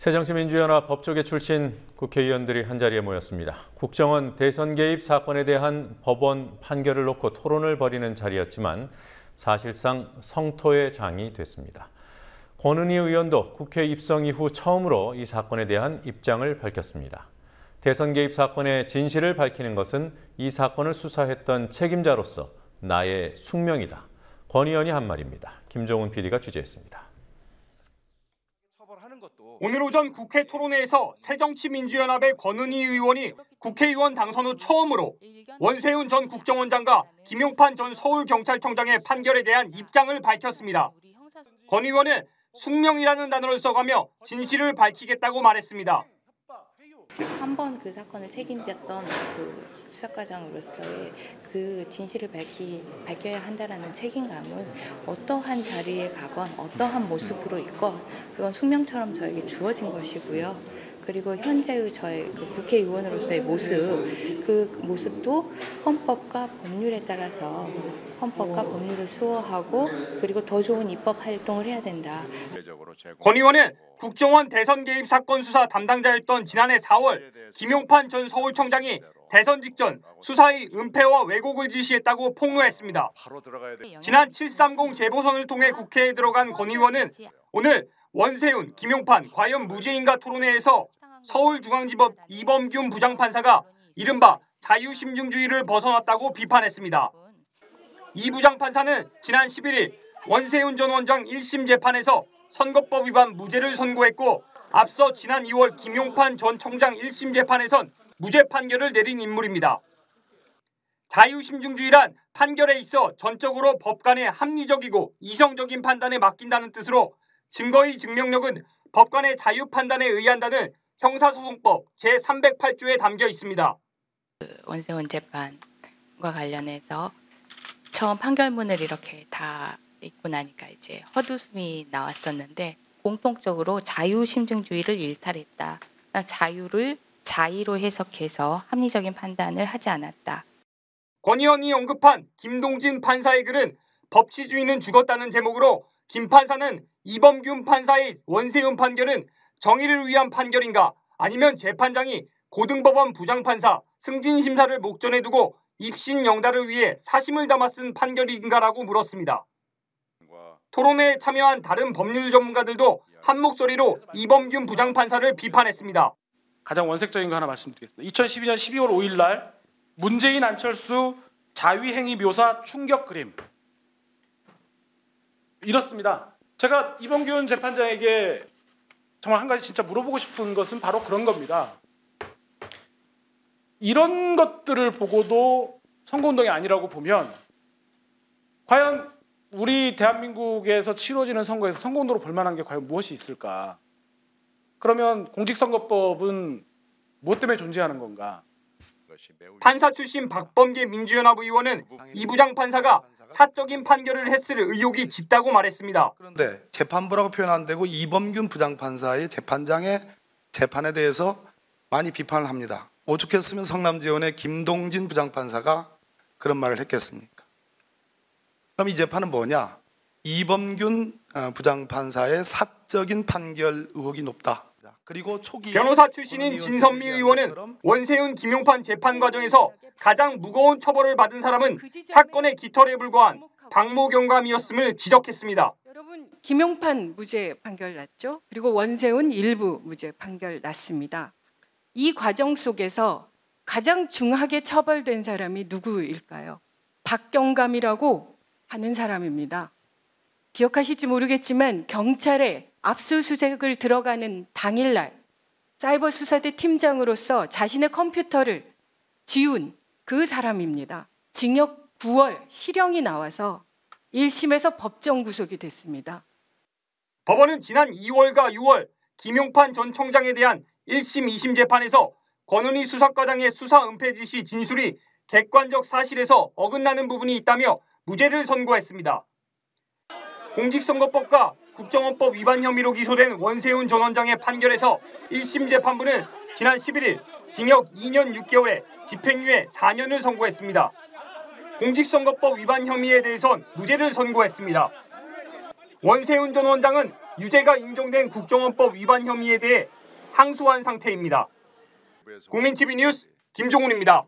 새정치민주연합 법조계 출신 국회의원들이 한자리에 모였습니다. 국정원 대선 개입 사건에 대한 법원 판결을 놓고 토론을 벌이는 자리였지만 사실상 성토의 장이 됐습니다. 권은희 의원도 국회 입성 이후 처음으로 이 사건에 대한 입장을 밝혔습니다. 대선 개입 사건의 진실을 밝히는 것은 이 사건을 수사했던 책임자로서 나의 숙명이다. 권 의원이 한 말입니다. 김종훈 PD가 취재했습니다. 오늘 오전 국회 토론회에서 새정치민주연합의 권은희 의원이 국회의원 당선 후 처음으로 원세훈 전 국정원장과 김용판 전 서울경찰청장의 판결에 대한 입장을 밝혔습니다. 권 의원은 숙명이라는 단어를 써가며 진실을 밝히겠다고 말했습니다. 한 번 그 사건을 책임졌던 그 수사과장으로서의 그 진실을 밝혀야 한다라는 책임감은 어떠한 자리에 가건 어떠한 모습으로 있건 그건 숙명처럼 저에게 주어진 것이고요. 그리고 현재의 저의 그 국회의원으로서의 모습, 그 모습도 헌법과 법률에 따라서 헌법과 법률을 수호하고 그리고 더 좋은 입법 활동을 해야 된다. 권 의원은 국정원 대선 개입 사건 수사 담당자였던 지난해 4월 김용판 전 서울청장이 대선 직전 수사의 은폐와 왜곡을 지시했다고 폭로했습니다. 지난 7.30 재보선을 통해 국회에 들어간 권 의원은 오늘 원세훈, 김용판 과연 무죄인가 토론회에서 서울중앙지법 이범균 부장판사가 이른바 자유심증주의를 벗어났다고 비판했습니다. 이 부장판사는 지난 11일 원세훈 전 원장 1심 재판에서 선거법 위반 무죄를 선고했고 앞서 지난 2월 김용판 전 청장 1심 재판에선 무죄 판결을 내린 인물입니다. 자유심증주의란 판결에 있어 전적으로 법관의 합리적이고 이성적인 판단에 맡긴다는 뜻으로 증거의 증명력은 법관의 자유 판단에 의한다는 형사소송법 제308조에 담겨 있습니다. 원세훈 재판과 관련해서 처음 판결문을 이렇게 다 읽고 나니까 이제 헛웃음이 나왔었는데 공통적으로 자유심증주의를 일탈했다. 자유를 자의로 해석해서 합리적인 판단을 하지 않았다. 권 의원이 언급한 김동진 판사의 글은 법치주의는 죽었다는 제목으로 김 판사는 이범균 판사의 원세훈 판결은 정의를 위한 판결인가 아니면 재판장이 고등법원 부장판사 승진 심사를 목전에 두고 입신 영달을 위해 사심을 담아 쓴 판결인가라고 물었습니다. 토론회에 참여한 다른 법률 전문가들도 한 목소리로 이범균 부장판사를 비판했습니다. 가장 원색적인 거 하나 말씀드리겠습니다. 2012년 12월 5일 날 문재인 안철수 자위행위 묘사 충격 그림. 이렇습니다. 제가 이범균 재판장에게 정말 한 가지 진짜 물어보고 싶은 것은 바로 그런 겁니다. 이런 것들을 보고도 선거운동이 아니라고 보면 과연 우리 대한민국에서 치러지는 선거에서 선거운동으로 볼 만한 게 과연 무엇이 있을까? 그러면 공직선거법은 무엇 때문에 존재하는 건가? 판사 출신 박범계 민주연합 의원은 이 부장판사가 사적인 판결을 했을 의혹이 짙다고 말했습니다. 그런데 재판부라고 표현 안 되고 이범균 부장판사의 재판장의 재판에 대해서 많이 비판을 합니다. 오죽했으면 성남지원의 김동진 부장판사가 그런 말을 했겠습니까? 그럼 이 재판은 뭐냐? 이범균 부장판사의 사적인 판결 의혹이 높다. 그리고 초기 변호사 출신인 진선미 의원은 원세훈 김용판 재판 과정에서 가장 무거운 처벌을 받은 사람은 사건의 깃털에 불과한 박모경감이었음을 지적했습니다. 여러분, 김용판 무죄 판결 났죠? 그리고 원세훈 일부 무죄 판결 났습니다. 이 과정 속에서 가장 중하게 처벌된 사람이 누구일까요? 박경감이라고 하는 사람입니다. 기억하실지 모르겠지만 경찰에 압수수색을 들어가는 당일날 사이버 수사대 팀장으로서 자신의 컴퓨터를 지운 그 사람입니다. 징역 9월 실형이 나와서 1심에서 법정 구속이 됐습니다. 법원은 지난 2월과 6월 김용판 전 청장에 대한 1심, 2심 재판에서 권은희 수사과장의 수사 은폐 지시 진술이 객관적 사실에서 어긋나는 부분이 있다며 무죄를 선고했습니다. 공직선거법과 국정원법 위반 혐의로 기소된 원세훈 전 원장의 판결에서 1심 재판부는 지난 11일 징역 2년 6개월에 집행유예 4년을 선고했습니다. 공직선거법 위반 혐의에 대해선 무죄를 선고했습니다. 원세훈 전 원장은 유죄가 인정된 국정원법 위반 혐의에 대해 항소한 상태입니다. 국민TV 뉴스 김종훈입니다.